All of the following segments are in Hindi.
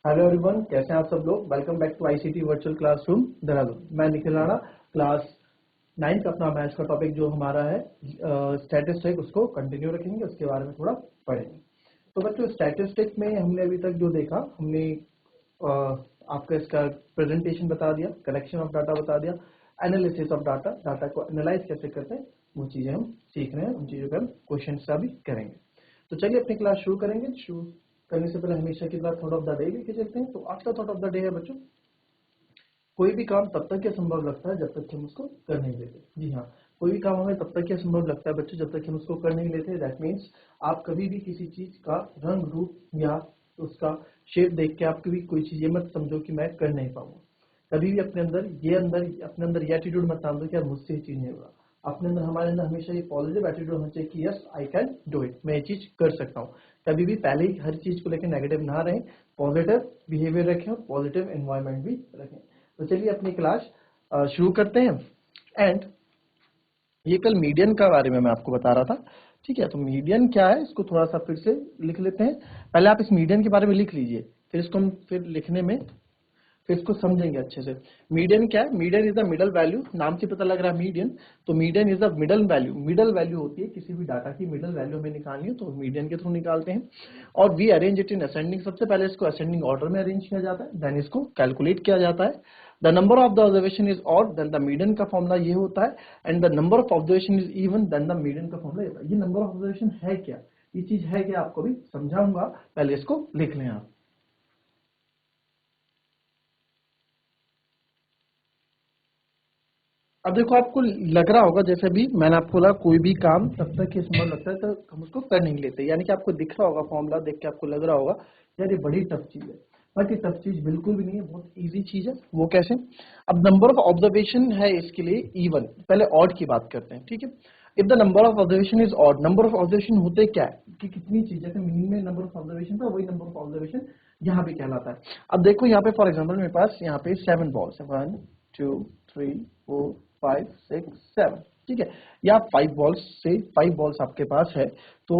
हेलो एवरीवन, कैसे हैं आप सब लोग। Welcome back to ICT virtual classroom Dehradun. मैं निखिल राणा, क्लास 9 का अपना मैथ्स का टॉपिक जो हमारा है स्टैटिस्टिक, उसको कंटिन्यू रखेंगे, उसके बारे में थोड़ा पढ़ेंगे। तो बच्चों, स्टैटिस्टिक में हमने अभी तक जो देखा, हमने आपका इसका प्रेजेंटेशन बता दिया, कलेक्शन ऑफ डाटा बता दिया, एनालिसिस ऑफ डाटा, डाटा को एनालाइज कैसे करते हैं, वो चीजें हम सीख रहे हैं। उन चीजों का हम क्वेश्चन सा भी करेंगे। तो चलिए अपनी क्लास शुरू करेंगे। शुरू करने से पहले हमेशा की तरह थॉट ऑफ द डे लेके चलते हैं। तो आज का थॉट ऑफ द डे है बच्चों, कोई भी काम तब तक असंभव लगता है जब तक कि हम उसको कर नहीं लेते। जी हाँ, कोई भी काम हमें तब तक असंभव लगता है बच्चों जब तक कि हम उसको कर नहीं लेते। दैट मीन्स आप कभी भी किसी चीज का रंग रूप या उसका शेप देख के आप कभी कोई चीज ये मत समझो कि मैं कर नहीं पाऊंगा। कभी भी अपने अंदर ये एटीट्यूड मत डाल दो कि यार मुझसे ये चीज नहीं होगा। अपने अंदर, हमारे अंदर हमेशा ये पॉजिटिव एटीट्यूड होना चाहिए कि yes I can do it, मैं ये चीज कर सकता हूँ। कभी भी पहले ही हर चीज को लेकर नेगेटिव ना रहें, पॉजिटिव बिहेवियर रखें और पॉजिटिव एनवायरनमेंट भी रखें। तो चलिए अपनी क्लास शुरू करते हैं। एंड ये कल मीडियन का बारे में मैं आपको बता रहा था, ठीक है। तो मीडियन क्या है, इसको थोड़ा सा फिर से लिख लेते हैं। पहले आप इस मीडियन के बारे में लिख लीजिए, फिर इसको हम फिर लिखने में फिर इसको समझेंगे अच्छे से। मीडियन क्या है? Median is the middle value, नाम से पता लग रहा है मीडियन। तो median is the middle value. Middle value होती है किसी भी डाटा की, मिडल वैल्यू हमें निकालनी है तो मीडियन के थ्रू निकालते हैं। और we arrange it in ascending, सबसे पहले इसको असेंडिंग ऑर्डर में अरेंज किया जाता है, देन इसको कैलकुलेट किया जाता है। The number of the observation is odd, then the median का फॉर्मूला ये होता है। And the number of observation is even, then the median का फॉर्मूला ये होता है। ये नंबर ऑफ ऑब्जर्वेशन है क्या, ये चीज है क्या, आपको भी समझाऊंगा, पहले इसको लिख लें आप। अब देखो, आपको लग रहा होगा, जैसे भी मैंने आपको बोला, कोई भी काम तब तक ये संभव लगता है तो हम उसको कर नहीं लेते। यानी कि आपको दिख रहा होगा फॉर्मूला देख के, आपको लग रहा होगा यार ये बड़ी टफ चीज है, बट ये टफ चीज बिल्कुल भी नहीं है, बहुत इजी चीज है। वो कैसे? अब नंबर ऑफ ऑब्जर्वेशन है इसके लिए इवन, पहले ऑड की बात करते हैं, ठीक है। If the number of observation is odd, number of observation होते क्या है कि कितनी चीज, जैसे मीन में नंबर ऑफ ऑब्जर्वेशन था, वही नंबर ऑफ ऑब्जर्वेशन यहाँ पे कहलाता है। अब देखो यहाँ पे फॉर एग्जाम्पल मेरे पास यहाँ पे 7 बॉल्स है, 1 2 3 4 5 6 7, ठीक है। या 5 बॉल्स आपके पास है तो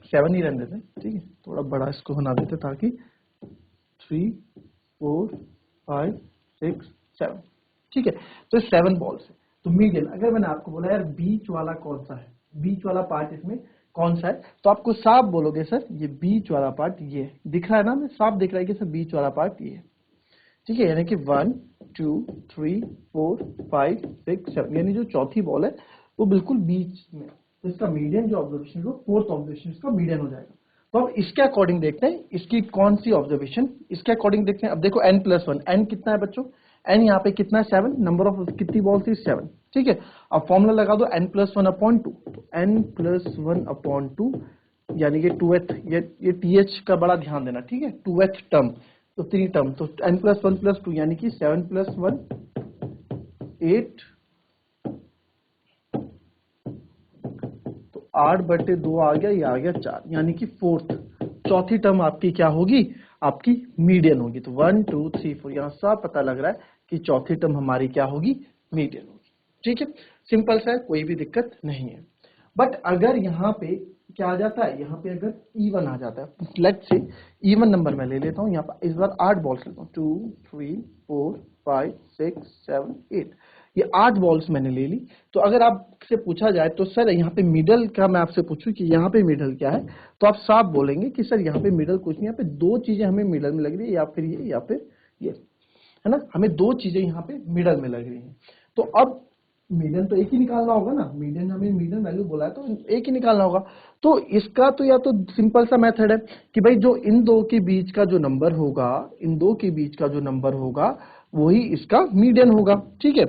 7 ही रहने देते, ठीक है। थोड़ा बड़ा इसको बना देते ताकि 3 4 5 6 7, ठीक है। तो 7 बॉल्स है। तो मीडियन, अगर मैंने आपको बोला यार बीच वाला कौन सा है, बीच वाला पार्ट इसमें कौन सा है, तो आपको साफ बोलोगे सर ये बीच वाला पार्ट ये दिख रहा है ना, हमें साफ दिख रहा है कि सर बीच वाला पार्ट ये है, ठीक है। यानी कि 1 2 3 4 5 6 7, यानी जो चौथी बॉल है वो बिल्कुल बीच में, तो इसका मीडियन जो ऑब्जर्वेशन को, फोर्थ ऑब्जर्वेशन इसका मीडियन हो जाएगा। तो अब इसके अकॉर्डिंग देखते हैं इसकी कौन सी ऑब्जर्वेशन, इसके अकॉर्डिंग देखते हैं। अब देखो n+1, n कितना है बच्चों, n यहाँ पे कितना है 7, नंबर ऑफ कितनी बॉल थी 7, ठीक है। अब फॉर्मूला लगा दो n+1/2, तो n+1/2 यानी कि 2th, ये th का बड़ा ध्यान देना, ठीक है, 2th टर्म, तो 3 टर्म, तो n+1+2 यानी कि 7+1 8, तो 8/2 आ गया, ये आ गया 4, यानी कि फोर्थ, चौथी टर्म आपकी क्या होगी, आपकी मीडियन होगी। तो 1 2 3 4 यहां सब पता लग रहा है कि चौथी टर्म हमारी क्या होगी, मीडियन होगी, ठीक है। सिंपल सा है, कोई भी दिक्कत नहीं है। बट अगर यहाँ पे क्या आ जाता है, यहाँ पे अगर इवन आ जाता है, लेट्स से इवन नंबर मैं ले लेता हूँ, यहाँ पर इस बार 8 बॉल्स लेता हूँ, 2 3 4 5 6 7 8, ये 8 बॉल्स मैंने ले ली। तो अगर आपसे पूछा जाए तो सर यहाँ पे मिडल का, मैं आपसे पूछूं कि यहाँ पे मिडल क्या है, तो आप साफ बोलेंगे कि सर यहाँ पे मिडल कुछ नहीं, यहाँ पे दो चीजें हमें मिडल में लग रही है, या फिर ये या फिर ये, है ना, हमें दो चीजें यहाँ पे मिडल में लग रही हैं। तो अब मीडियन तो एक ही निकालना होगा ना, मीडियन, हमें मीडियन वैल्यू बोला है तो एक ही निकालना होगा। तो इसका तो या तो सिंपल सा मेथड है कि भाई जो इन दो के बीच का जो नंबर होगा, इन दो के बीच का जो नंबर होगा वही इसका मीडियन होगा, ठीक है।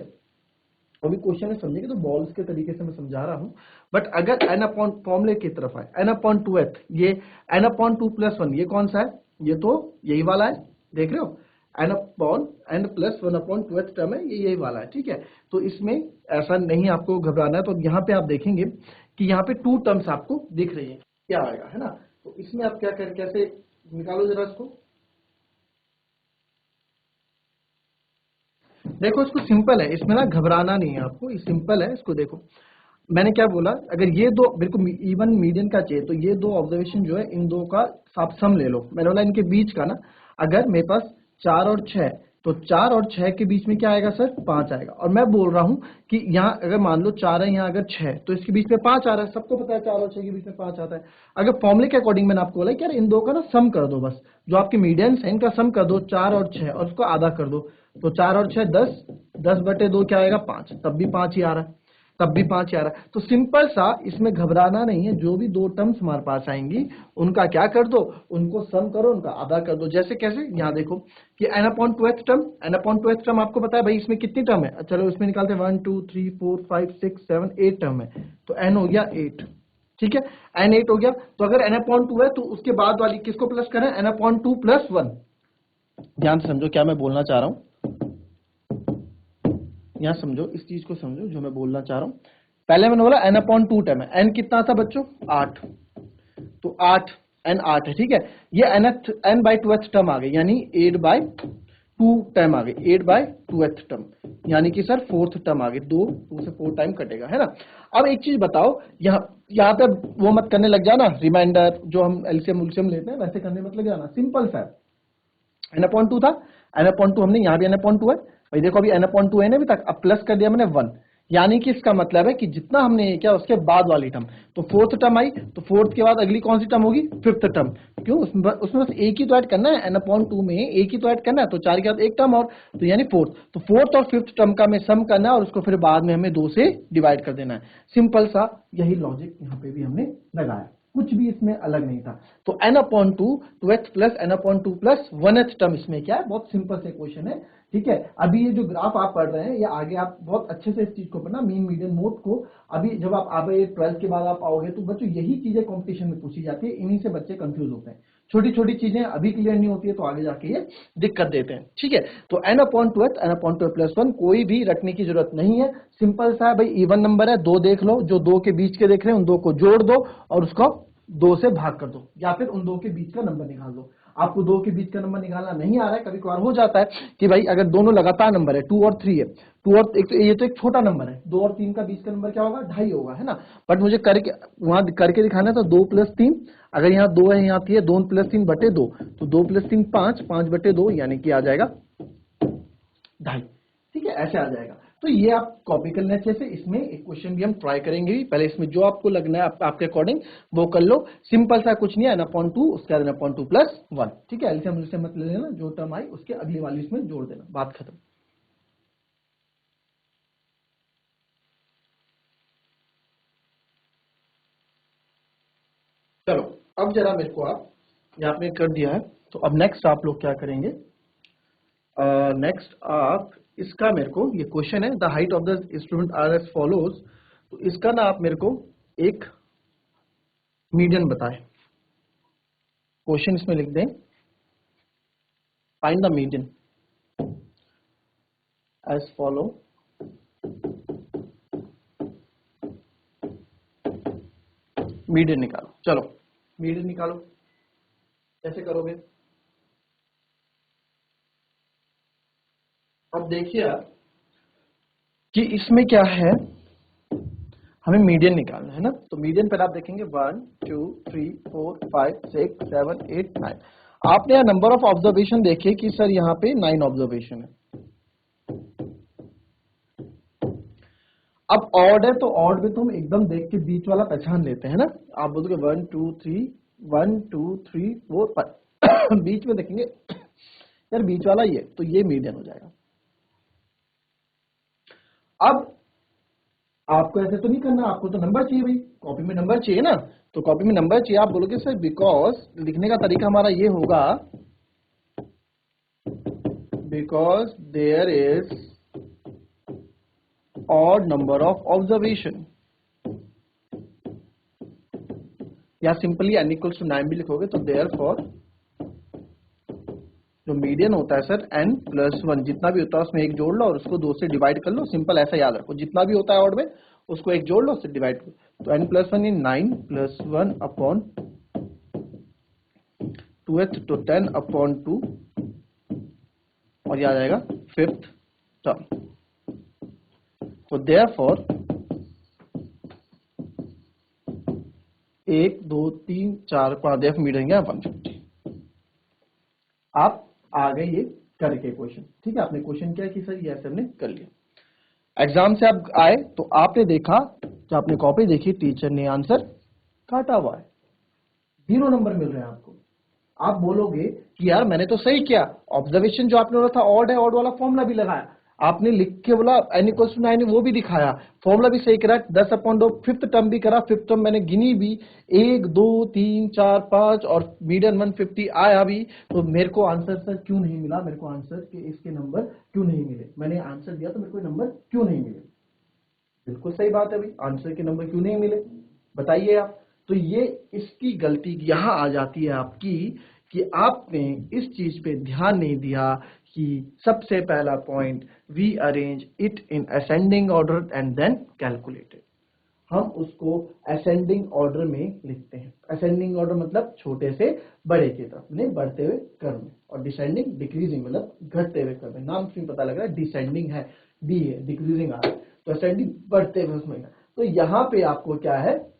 अभी क्वेश्चन में समझेंगे तो बॉल्स के तरीके से मैं समझा रहा हूं। बट अगर n अपॉन फॉर्मूले की तरफ आए, n/2th, ये n/2+1 ये कौन सा है, ये तो यही वाला है, देख रहे हो, n+1/2th टर्म है, ये यही वाला है, ठीक है। तो इसमें ऐसा नहीं आपको घबराना है। तो यहाँ पे आप देखेंगे कि यहाँ पे 2 टर्म्स आपको दिख रही है, क्या आएगा, है ना। तो इसमें आप क्या कर, कैसे निकालो जरा इसको, देखो इसको सिंपल है, इसमें ना घबराना नहीं है आपको, ये सिंपल है, इसको देखो। मैंने क्या बोला, अगर ये दो मेरे को इवन मीडियन का चाहिए तो ये दो ऑब्जर्वेशन जो है इन दो का आप सम ले लो। मैंने बोला इनके बीच का ना, अगर मेरे पास 4 और 6, तो 4 और 6 के बीच में क्या आएगा सर, 5 आएगा। और मैं बोल रहा हूं कि यहाँ अगर मान लो 4 है, यहाँ अगर 6 तो इसके बीच में 5 आ रहा है। सबको पता है 4 और 6 के बीच में 5 आता है। अगर फॉर्मुले के अकॉर्डिंग मैंने आपको बोला कि यार इन दो का ना सम कर दो, बस जो आपके मीडियन है इनका सम कर दो 4 और 6 और उसको आधा कर दो, तो 4 और 6 10, 10/2 क्या आएगा 5, तब भी 5 ही आ रहा है, तब भी 5 ही आ रहा है। तो सिंपल सा, इसमें घबराना नहीं है। जो भी दो टर्म्स हमारे पास आएंगी उनका क्या कर दो, उनको सम करो, उनका आधा कर दो। जैसे कैसे, यहाँ देखो कि n/2th टर्म, n/2th टर्म आपको पता है भाई इसमें कितनी टर्म है, चलो इसमें निकालते हैं 1 2 3 4 5 6 7 8 टर्म है, तो n हो गया 8। ठीक है, n 8 हो गया। तो अगर n/2 है तो उसके बाद वाली किसको प्लस करें, n/2 + 1। ध्यान से समझो क्या मैं बोलना चाह रहा हूं, यहां समझो, इस चीज को समझो जो मैं बोलना चाह रहा हूं। पहले मैंने बोला n/2 टर्म है, n कितना था बच्चों 8, तो 8 n 8 है। ठीक है, ये n/2th टर्म आ गई, यानी 8/2 टर्म आ गई, 8/2th टर्म, यानी कि सर 4th टर्म आ गई। 2 से 4 टाइम कटेगा, है ना। अब एक चीज बताओ, यहाँ पे वो मत करने लग जाना, रिमाइंडर जो हम एलसीएम उलसीएम लेते हैं वैसे करने मत लग जाना। सिंपल सा n/2 था, n/2 हमने यहाँ भी n/2 है भाई, देखो अभी n/2 है ना अभी तक, अब प्लस कर दिया मैंने 1, यानी कि इसका मतलब है कि जितना हमने ये किया उसके बाद वाली टर्म, तो 4th टर्म आई, तो 4th के बाद अगली कौन सी टर्म होगी, 5th टर्म। क्यों, उसमें बस एक ही तो ऐड करना है, n/2 में एक ही तो ऐड करना है, तो 4 के बाद एक टर्म और, तो यानी 4th, तो 4th और 5th टर्म का हमें सम करना है और उसको फिर बाद में हमें 2 से डिवाइड कर देना है। सिंपल सा यही लॉजिक यहाँ पे भी हमने लगाया, कुछ भी इसमें अलग नहीं था। तो n/2 2th plus n/2 plus 1th term इसमें क्या है, बहुत सिंपल से क्वेश्चन है। ठीक है, अभी ये जो ग्राफ आप पढ़ रहे हैं ये आगे आप बहुत अच्छे से इस चीज को पढ़ना, मीन मीडियन मोड को। अभी जब आप आगे 12th के बाद आप आओगे तो बच्चों यही चीजें कंपटीशन में पूछी जाती है, इन्हीं से बच्चे कंफ्यूज होते हैं। छोटी छोटी चीजें अभी क्लियर नहीं होती है तो आगे जाके ये दिक्कत देते हैं। ठीक है, तो n/2 n/2 + 1 कोई भी रटने की जरूरत नहीं है, सिंपल सा है भाई। इवन नंबर है, दो देख लो, जो दो के बीच के देख रहे हैं उन दो को जोड़ दो और उसको 2 से भाग कर दो, या फिर उन दो के बीच का नंबर निकाल दो। आपको 2 के बीच का नंबर निकालना नहीं आ रहा है, कभी कभार हो जाता है कि भाई अगर दोनों लगातार नंबर है 2 और 3 है, 2 और एक, तो ये तो एक छोटा नंबर है, 2 और 3 का बीच का नंबर क्या होगा, 2.5 होगा, है ना। बट मुझे करके वहां करके दिखाना है, तो 2 + 3, अगर यहाँ 2 है यहाँ 3 है, 2 + 3/2, तो 2 + 3 5, 5/2 यानी कि आ जाएगा 2.5। ठीक है, ऐसे आ जाएगा। तो ये आप कॉपी कर लेना अच्छे से। इसमें एक क्वेश्चन भी हम ट्राई करेंगे, पहले इसमें जो आपको लगना है आपके अकॉर्डिंग वो कर लो। सिंपल सा कुछ नहीं है, n/2 उसके बाद n/2 + 1। ठीक है, एलसीएम उलसीएम मत ले लेना, जो टर्म आई उसके अगली वाली इसमें जोड़ देना, बात खत्म। चलो, अब जरा मेरे को आप यहाँ पे कर दिया है, तो अब नेक्स्ट आप लोग क्या करेंगे, नेक्स्ट आप इसका मेरे को, ये क्वेश्चन है the height of the instrument R S follows, तो इसका ना आप मेरे को एक मीडियन बताएं। क्वेश्चन इसमें लिख दें, find the median as follow, median निकालो। चलो मीडियन निकालो, कैसे करोगे। अब देखिए आप कि इसमें क्या है, हमें मीडियन निकालना है ना। तो मीडियन पर आप देखेंगे 1 2 3 4 5 6 7 8 9। आपने यहाँ नंबर ऑफ ऑब्जर्वेशन देखे कि सर यहाँ पे 9 ऑब्जर्वेशन है। अब ऑड है तो ऑड में तो हम एकदम देख के बीच वाला पहचान लेते हैं ना। आप बोलोगे 1 2 3 1 2 3 4 5 बीच में देखेंगे यार बीच वाला ये, तो ये मीडियन हो जाएगा। अब आपको ऐसे तो नहीं करना, आपको तो नंबर चाहिए भाई, कॉपी में नंबर चाहिए ना। तो कॉपी में नंबर चाहिए, आप बोलोगे सर बिकॉज, लिखने का तरीका हमारा ये होगा, because there is odd number of observation, या सिंपली n = 9 भी लिखोगे तो देयर फॉर जो मीडियन होता है सर n + 1, जितना भी होता है उसमें एक जोड़ लो और उसको 2 से डिवाइड कर लो। सिंपल ऐसा याद रखो, जितना भी होता है ऑड में उसको एक जोड़ लो उससे डिवाइड करो। तो n + 1 इन 9 + 1/2th, तो 10/2, और ये आ जाएगा 5th टर्म। तो देयरफॉर 1 2 3 4 5 एफ मीडियन गया 150। आप आ गए ये करके क्वेश्चन, ठीक है। आपने क्वेश्चन क्या कि सर ये ऐसे हमने कर लिया। एग्जाम से आप आए तो आपने देखा, जब आपने कॉपी देखी, टीचर ने आंसर काटा हुआ है, 0 नंबर मिल रहे हैं आपको। आप बोलोगे कि यार मैंने तो सही किया, ऑब्जर्वेशन जो आपने बोला था ऑड है, ऑड वाला फॉर्मूला भी लगाया, आपने लिख के बोला n = 9 वो भी दिखाया, फॉर्मूला भी सही करा, 10/2 फिफ्थ टर्म भी करा, फिफ्थ टर्म मैंने गिनी भी 1 2 3 4 5 और मीडियन 150 आया भी, तो मेरे को आंसर सर क्यों नहीं मिला, मेरे को आंसर के इसके नंबर क्यों नहीं मिले, मैंने आंसर दिया तो मेरे को नंबर क्यों नहीं मिले। बिल्कुल सही बात है भाई, आंसर के नंबर क्यों नहीं मिले बताइए आप। तो ये इसकी गलती यहां आ जाती है आपकी कि आपने इस चीज पे ध्यान नहीं दिया कि सबसे पहला point, we arrange it in ascending order and then calculated. हम उसको असेंडिंग ऑर्डर में लिखते हैं। असेंडिंग ऑर्डर मतलब छोटे से बड़े की तरफ ने बढ़ते हुए क्रम में, और डिसेंडिंग डिक्रीजिंग मतलब घटते हुए क्रम में। नाम से पता लग रहा है डिसेंडिंग है, डी है, डिक्रीजिंग आ रहा है, तो असेंडिंग बढ़ते हुए उसमें। तो यहां पे आपको क्या है,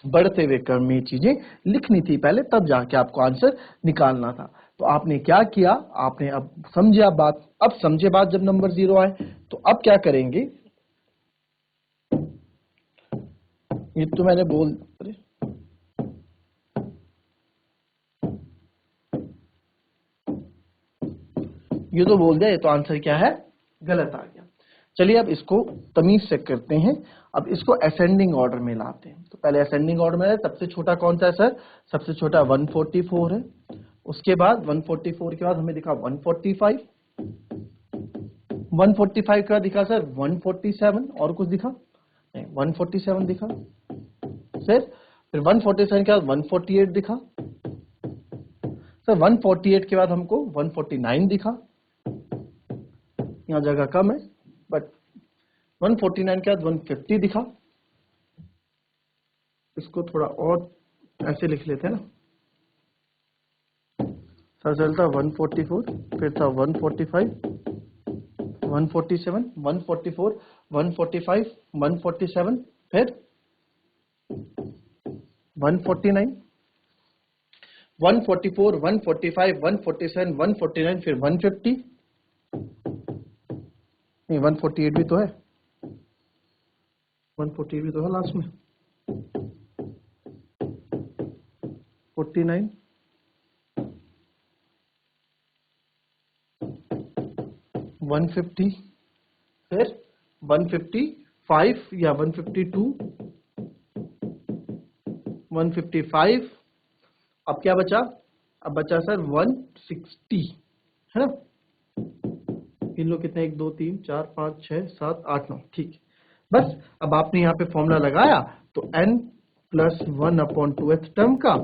बढ़ते हुए क्रम में चीजें लिखनी थी पहले, तब जाके आपको आंसर निकालना था। तो आपने क्या किया, आपने अब समझा बात। अब समझे बात, जब नंबर 0 आए तो अब क्या करेंगे, ये तो मैंने बोल, अरे ये तो बोल दिया, ये तो आंसर क्या है, गलत आ गया। चलिए अब इसको तमीज से करते हैं। अब इसको असेंडिंग ऑर्डर में लाते हैं। तो पहले असेंडिंग ऑर्डर में सबसे छोटा कौन सा है सर, सबसे छोटा 144 है। उसके बाद 144 के बाद हमें दिखा 145, 145 के बाद दिखा सर 147, और कुछ दिखा नहीं, 147 दिखा सर। फिर 147 के बाद 148 दिखा सर। 148 के बाद हमको 149 दिखा, यहाँ जगह कम है, बट 149 के बाद 150 दिखा। इसको थोड़ा और ऐसे लिख लेते हैं ना सर। चलता 144, फिर था 145, 147, 144, 145, 147, फिर 149, 144, 145, 147, 149, फिर 150, नहीं 148 भी तो है, 148 भी तो है लास्ट में, 49, 150, फिर 155 या 152, 155। अब क्या बचा, अब बचा सर 160, है ना। इन लोग कितने, 1 2 3 4 5 6 7 8 9, ठीक। बस अब आपने यहाँ पे फॉर्मूला लगाया तो n+1/2th टर्म का,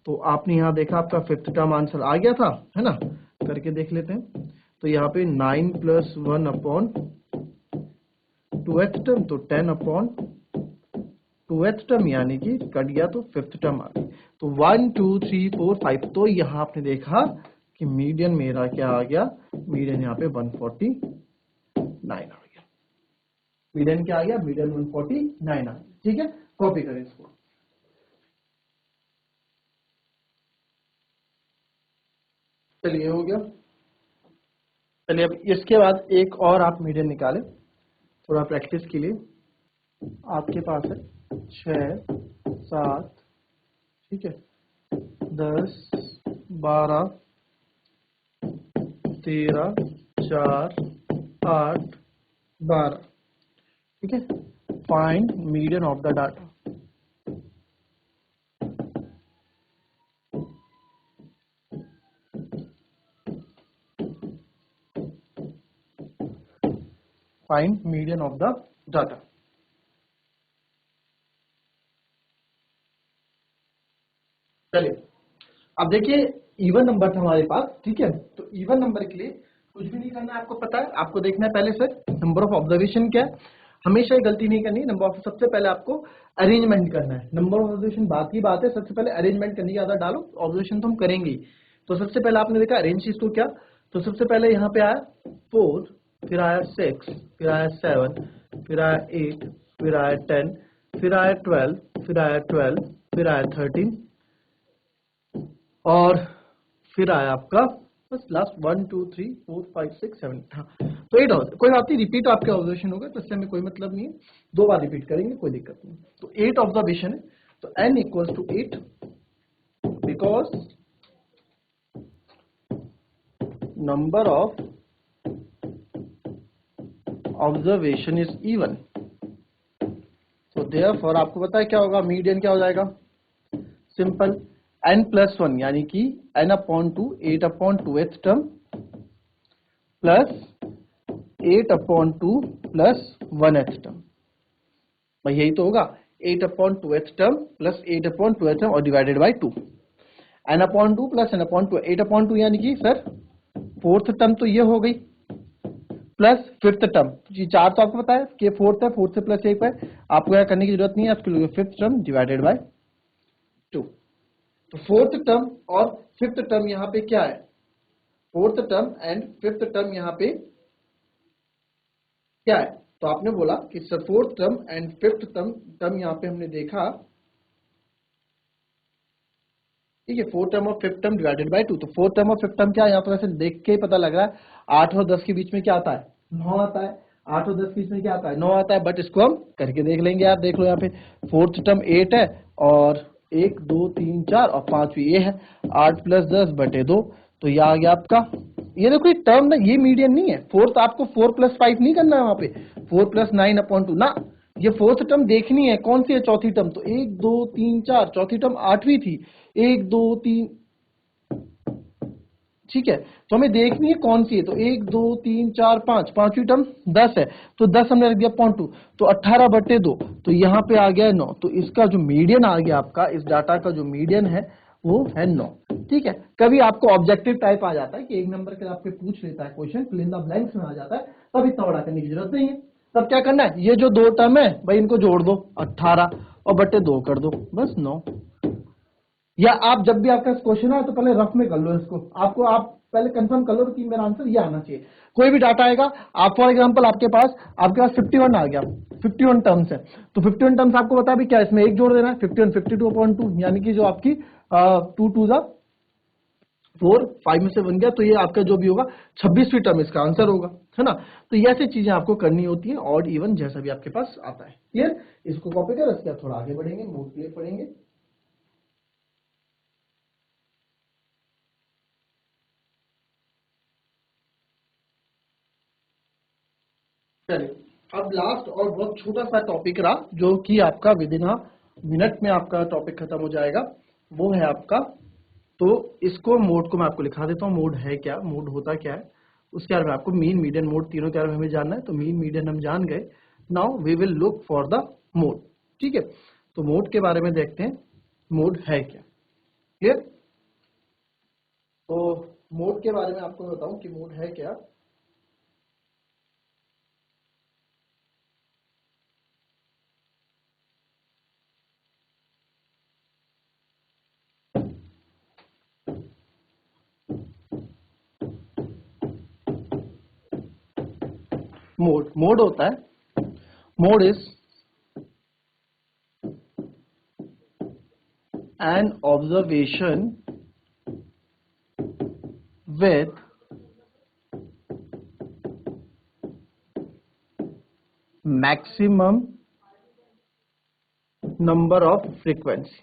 तो आपने यहाँ देखा आपका फिफ्थ टर्म आंसर आ गया था, है ना। करके देख लेते हैं। तो यहाँ पे 9+1/2th टर्म, तो 10/2th टर्म, यानी कि कट गया तो फिफ्थ टर्म आ गई। तो 1 2 3 4 5, तो यहाँ आपने देखा कि मीडियन मेरा क्या आ गया, मीडियन यहाँ पे 149 आ गया। मीडियन क्या आ गया, मीडियन 149 आ गया, ठीक है। कॉपी करें इसको। चलिए हो गया। चलिए अब इसके बाद एक और आप मीडियन निकालें थोड़ा प्रैक्टिस के लिए। आपके पास है 6 7, ठीक है, 10 12 13 4 8 12, ठीक है। Find median of the data. Find median of the data. चलिए अब देखिए, इवन नंबर था हमारे पास, ठीक है। तो इवन नंबर के लिए कुछ भी नहीं करना है, आपको पता है। आपको देखना है पहले सर नंबर ऑफ ऑब्जर्वेशन क्या है। हमेशा ही गलती नहीं करनी, नंबर ऑफ सबसे पहले आपको अरेंजमेंट करना है। नंबर ऑफ ऑब्जर्वेशन बात की बात है, सबसे पहले अरेंजमेंट करने की आदत डालो। ऑब्जर्वेशन तो हम करेंगे। तो सबसे पहले आपने देखा अरेंज चीज को क्या, तो सबसे पहले यहाँ पे आया 4, फिर आया 6, फिर आया 7, फिर आया 8, फिर आया 10, फिर आया 12, फिर आया 12, फिर आया 13 और फिर आया आपका बस लास्ट 1 2 3 4 5 6 7 हाँ तो 8 हो कोई बात नहीं, रिपीट आपके ऑब्जर्वेशन होगा तो इससे हमें कोई मतलब नहीं है, 2 बार रिपीट करेंगे कोई दिक्कत नहीं। तो 8 ऑब्जर्वेशन है तो n equals to 8 because number of observation is even. तो देयरफॉर आपको पता है क्या होगा, मीडियन क्या हो जाएगा, सिंपल n+1 यानी कि n/2 8/2th term plus 8/2 plus 1th term, भाई यही तो होगा 8/2th term plus 8/2th term और divided by 2 n/2 plus n/2 8/2 यानी कि सर 4th टर्म तो ये हो गई प्लस 5th टर्म, ये 4 तो आपको पता है कि 4th है, 4th से प्लस 1 है, आपको यह करने की जरूरत नहीं है, आपके लिए 5th टर्म डिवाइडेड बाय 2। तो 4th टर्म और 5th टर्म यहां पे क्या है, 4th term and 5th term यहां पे क्या है, तो आपने बोला कि sir 4th term and 5th term यहां पे हमने देखा, ठीक है, 4th टर्म और 5th टर्म डिवाइडेड बाय 2। तो 4th टर्म और 5th टर्म क्या है, यहाँ तो वैसे देख के ही पता लग रहा है 8 और 10 के बीच में क्या आता है, 9 आता है, 8 और 10 के बीच में क्या आता है, 9 आता है, बट इसको हम करके देख लेंगे यार। देख लो यहाँ पे 4th टर्म 8 है और 1 2 3 4 और 5वीं ये है 8 + 10 बटे 2, तो यह आ गया आपका, ये देखो ये टर्म ना, ये मीडियन नहीं है, 4th आपको 4 + 5 नहीं करना है वहां पे, 4 + 9/2 ना, ये 4th टर्म देखनी है कौन सी है, चौथी टर्म, तो 1 2 3 4 चौथी टर्म 8वीं थी, 1 2 3, ठीक है, तो हमें देखनी है कौन सी है, तो 1 2 3 4 5, 5वीं टर्म 10 है, तो 10 हमने रख दिया 0.2, तो 18/2, तो यहाँ पे आ गया 9, तो इसका जो मीडियन आ गया आपका, इस डाटा का जो मीडियन है वो है 9। ठीक है, कभी आपको ऑब्जेक्टिव टाइप आ जाता है कि एक नंबर के आपके पूछ लेता है question, fill in the blanks में आ जाता है, तब इतना बड़ा करने की जरूरत नहीं है, तब क्या करना है, ये जो 2 टर्म है भाई इनको जोड़ दो, 18 और बटे 2 कर दो, बस 9। या आप जब भी आपका क्वेश्चन है तो पहले रफ में कर लो इसको, आपको आप पहले कंफर्म कर लो कि मेरा आंसर ये आना चाहिए। कोई भी डाटा आएगा, आप फॉर एग्जांपल आपके पास 51 आ गया, 51 टर्म्स है, तो 51 टर्म्स आपको बता भी क्या, इसमें एक जोड़ देना है, 51 52/2, यानी कि जो आपकी 2 2 जा 4, 5 में से बन गया, तो ये आपका जो भी होगा 26वीं टर्म इसका आंसर होगा, है ना। तो ये ऐसी चीजें आपको करनी होती है, ऑड इवन जैसा भी आपके पास आता है। क्लियर, इसको कॉपी कर, इसके बाद थोड़ा आगे बढ़ेंगे, नोट के लिए पढ़ेंगे। चलिए, अब लास्ट और बहुत छोटा सा टॉपिक रहा जो कि आपका विद इन मिनट में आपका टॉपिक खत्म हो जाएगा, वो है आपका, तो इसको मोड को मैं आपको लिखा देता हूँ, मोड है क्या, मोड होता क्या है, उसके बारे में आपको मीन मीडियन मोड तीनों के बारे में हमें जानना है। तो मीन मीडियन हम जान गए, now we will look for the mode. ठीक है, तो मोड के बारे में देखते हैं, मोड है क्या। क्लियर, तो मोड के बारे में आपको बताऊं कि मोड है क्या। मोड होता है, mode is an observation with maximum number of frequency।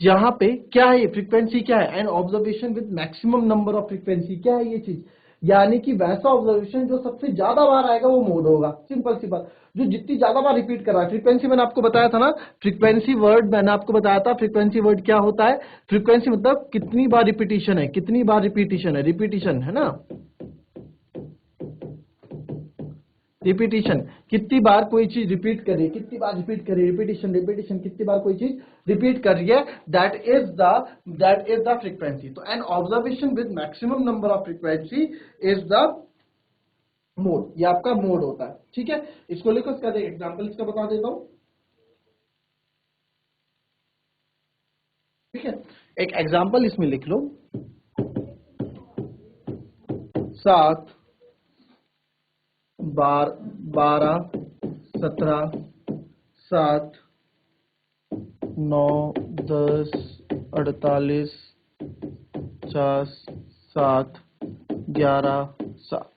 यहां पे क्या है, फ्रीक्वेंसी क्या है, an observation with maximum number of frequency, क्या है ये चीज, यानी कि वैसा ऑब्जर्वेशन जो सबसे ज्यादा बार आएगा वो मोड होगा। सिंपल सी बात, जो जितनी ज्यादा बार रिपीट कर रहा है, फ्रीक्वेंसी मैंने आपको बताया था ना, फ्रीक्वेंसी वर्ड मैंने आपको बताया था, फ्रीक्वेंसी वर्ड क्या होता है, फ्रीक्वेंसी मतलब कितनी बार रिपीटिशन है, कितनी बार रिपीटिशन है, रिपीटिशन है ना, रिपीटिशन, कितनी बार कोई चीज रिपीट कर रही है, कितनी बार रिपीट कर रही है, रिपीटिशन रिपीटिशन, कितनी बार कोई चीज रिपीट कर रही है, दैट इज द फ्रीक्वेंसी। तो an observation with maximum number of frequency is the mode, ये आपका मोड होता है। ठीक है, इसको लिखो, इसका एग्जांपल इसका बता देता हूं। ठीक है, एक एग्जांपल इसमें लिख लो, 7 12 17 7 9, 10, 48, 50, 7, 11, 7।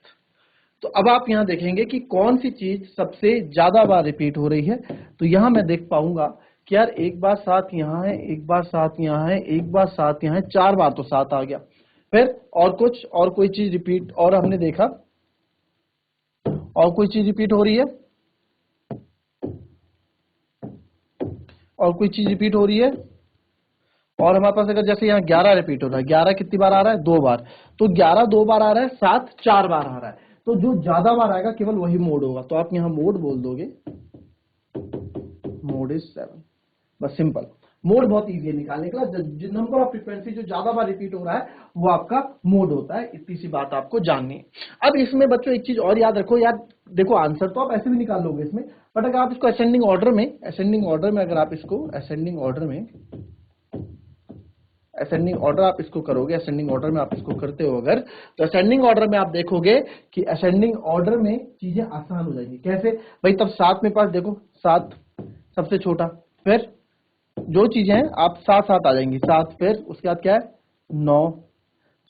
तो अब आप यहां देखेंगे कि कौन सी चीज सबसे ज्यादा बार रिपीट हो रही है। तो यहां मैं देख पाऊंगा कि यार एक बार 7 यहाँ है, एक बार 7 यहाँ है, एक बार 7 यहाँ है, 4 बार तो 7 आ गया। फिर और कुछ और कोई चीज रिपीट और हमने देखा और कोई चीज रिपीट हो रही है, और कोई चीज रिपीट हो रही है। और हमारे पास अगर जैसे यहाँ 11 रिपीट हो रहा है, 11 कितनी बार आ रहा है? 2 बार। तो 11 2 बार आ रहा है, 7 4 बार आ रहा है। तो जो ज्यादा बार आएगा केवल वही मोड होगा। तो आप यहाँ मोड बोल दोगे, मोड इज 7। बस सिंपल। मोड बहुत इजी है निकालने का। नंबर ऑफ फ्रीक्वेंसी जो ज्यादा बार रिपीट हो रहा है वो आपका मोड होता है। इतनी सी बात आपको जाननी है। अब इसमें बच्चों एक चीज और याद रखो यार, देखो आंसर तो आप ऐसे भी निकाल लोगे इसमें, बट अगर आप इसको असेंडिंग ऑर्डर में अगर आप इसको असेंडिंग ऑर्डर आप इसको करोगे, असेंडिंग ऑर्डर में आप इसको करते हो अगर, तो असेंडिंग ऑर्डर में आप देखोगे कि असेंडिंग ऑर्डर में चीजें आसान हो जाएंगी। कैसे भाई? तब 7 में पास देखो, 7 सबसे छोटा, फिर जो चीजें हैं आप 7 7 आ जाएंगी, 7, फिर उसके बाद क्या है? 9,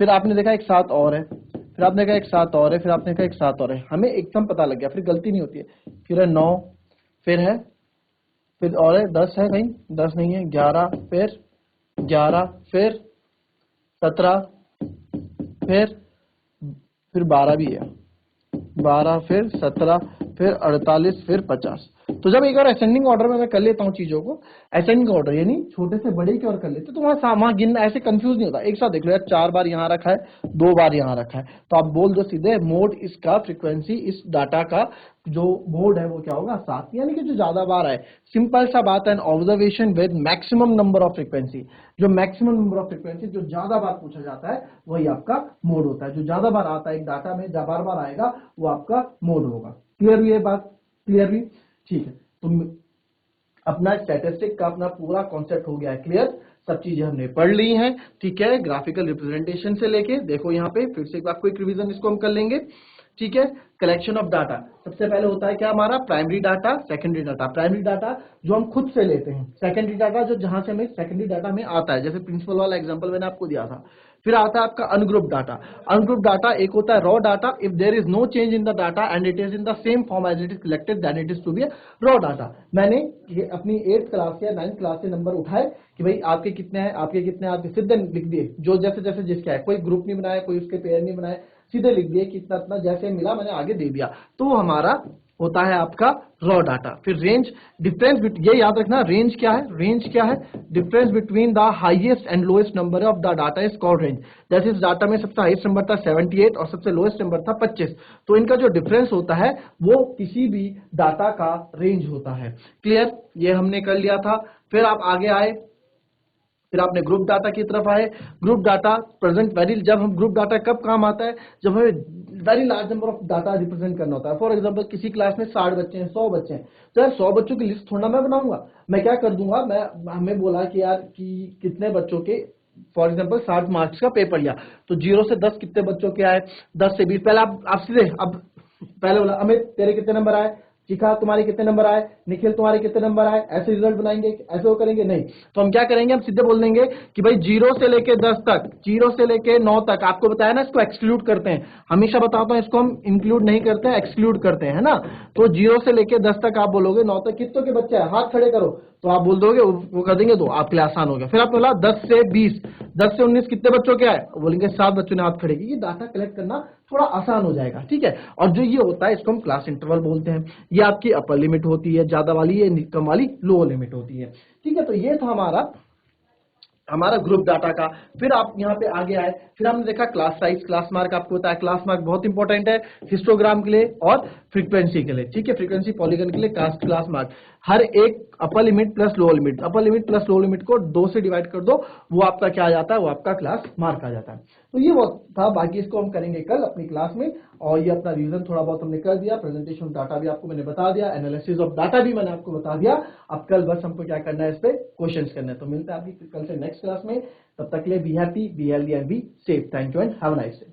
फिर आपने देखा एक 7 और है, फिर आपने देखा एक 7 और है, फिर आपने देखा एक 7 और है। हमें एकदम पता लग गया, फिर गलती नहीं होती है। फिर है 9, फिर है, फिर और है 10 है कहीं? 10 नहीं है। 11, फिर 11, फिर 17, फिर 12 भी है, 12, फिर 17, फिर 48, फिर 50। तो जब एक बार असेंडिंग ऑर्डर में मैं कर लेता हूं चीजों को, असेंडिंग ऑर्डर यानी छोटे से बड़े की ओर कर लेते, तो वहां गिनना ऐसे कंफ्यूज नहीं होता। एक साथ देख लो यार, 4 बार यहां रखा है, 2 बार यहां रखा है, तो आप बोल दो सीधे मोड इसका, फ्रीक्वेंसी इस डाटा का जो मोड है वो क्या होगा? 7, यानी कि जो ज्यादा बार है। सिंपल सा बात है। Observation with maximum number of frequency, जो मैक्सिमम नंबर ऑफ फ्रीक्वेंसी जो ज्यादा बार पूछा जाता है वही आपका मोड होता है। जो ज्यादा बार आता है एक डाटा में, बार बार आएगा, वो आपका मोड होगा। क्लियर हुई ये बात? क्लियर हुई? ठीक है। तो अपना स्टैटिस्टिक का अपना पूरा कॉन्सेप्ट हो गया है क्लियर। सब चीजें हमने पढ़ ली हैं। ठीक है, ग्राफिकल रिप्रेजेंटेशन से लेके देखो यहाँ पे फिर से एक बार क्विक रिवीजन इसको हम कर लेंगे। ठीक है, कलेक्शन ऑफ डाटा। सबसे पहले होता है क्या हमारा? Primary data, secondary data. Primary data जो हम खुद से लेते हैं, सेकेंडरी डाटा जो जहां से हमें सेकेंडरी डाटा में आता है, जैसे प्रिंसिपल वाला एग्जांपल मैंने आपको दिया था। फिर आता है आपका अनग्रुप डाटा। अनग्रुप डाटा एक होता है raw data, if there is no change in the data and it is in the same form as it is collected, then it is to be a raw data. मैंने ये अपनी 8th क्लास या 9th क्लास से नंबर उठाए कि भाई आपके कितने हैं, आपके कितने हैं, आपके सीधे लिख दिए, जो जैसे जैसे जिसका है। कोई ग्रुप नहीं बनाया, कोई उसके पेयर नहीं बनाए, सीधे लिख दिए कि इतना इतना, जैसे मिला मैंने आगे दे दिया। तो वो हमारा होता है आपका रॉ डाटा। फिर रेंज, डिफरेंस, ये याद रखना, रेंज क्या है? रेंज क्या है? Difference between the highest and lowest number of the data is called range. जैसे इस डाटा में सबसे हाईएस्ट नंबर था 78 और सबसे लोएस्ट नंबर था 25, तो इनका जो डिफरेंस होता है वो किसी भी डाटा का रेंज होता है। क्लियर? ये हमने कर लिया था। फिर आप आगे आए, फिर आपने ग्रुप डाटा की तरफ आए। ग्रुप डाटा प्रेजेंट वेरी, जब हम ग्रुप डाटा कब काम आता है? जब हमें very large number of data represent करना होता है। फॉर एग्जांपल किसी क्लास में 60 बच्चे हैं, 100 बच्चे हैं, तो यार 100 बच्चों की लिस्ट थोड़ा मैं बनाऊंगा। मैं क्या कर दूंगा, मैं हमें बोला कि यार कि कितने बच्चों के, फॉर एग्जांपल 60 मार्क्स का पेपर लिया, तो 0 से 10 कितने बच्चों के आए? 10 से 20। पहले आप सीधे, अब पहले बोला अमित तेरे कितने नंबर आए, चिका तुम्हारे कितने नंबर आए, निखिल तुम्हारे कितने नंबर आए, ऐसे रिजल्ट बनाएंगे? ऐसे वो करेंगे नहीं। तो हम क्या करेंगे? हम सीधे बोल देंगे कि भाई 0 से लेके 10 तक, 0 से लेके 9 तक, आपको बताया ना इसको एक्सक्लूड करते हैं। हमेशा बताता हूं इसको हम इंक्लूड नहीं करते हैं, एक्सक्लूड करते हैं, है ना। तो 0 से लेके 10 तक आप बोलोगे, 9 तक कितनों के बच्चे हैं, हाथ खड़े करो, तो आप बोल दोगे, वो कर देंगे, तो आपके लिए आसान हो गया। फिर आप बोला 10 से 20, 10 से 19 कितने बच्चों के आए? बोलेंगे 7 बच्चों ने हाथ खड़े किए। ये डाटा कलेक्ट करना थोड़ा आसान हो जाएगा। ठीक है, और जो ये होता है इसको हम क्लास इंटरवल बोलते हैं। ये आपकी अपर लिमिट होती है ज्यादा वाली, ये कम वाली लोअर लिमिट होती है। ठीक है, तो ये था हमारा ग्रुप डाटा का। फिर आप यहाँ पे आगे आए, फिर हमने देखा क्लास साइज, क्लास मार्क। आपको पता है क्लास मार्क बहुत इंपॉर्टेंट है हिस्टोग्राम के लिए और फ्रीक्वेंसी के लिए। ठीक है, फ्रीक्वेंसी पॉलीगन के लिए क्लास मार्क, हर एक upper limit plus lower limit, upper limit plus lower limit को 2 से डिवाइड कर दो, वो आपका क्या आ जाता है? वो आपका क्लास मार्क आ जाता है। तो ये वो था, बाकी इसको हम करेंगे कल अपनी क्लास में। और ये अपना रिवीजन थोड़ा बहुत हमने कर दिया, प्रेजेंटेशन डाटा भी आपको मैंने बता दिया, एनालिसिस ऑफ डाटा भी मैंने आपको बता दिया। अब कल बस हमको क्या करना है? इस पे क्वेश्चंस करना है। तो मिलते हैं आपकी कल से नेक्स्ट क्लास में। तब तक के लिए be happy, be healthy and be safe. Thank you and have a nice day.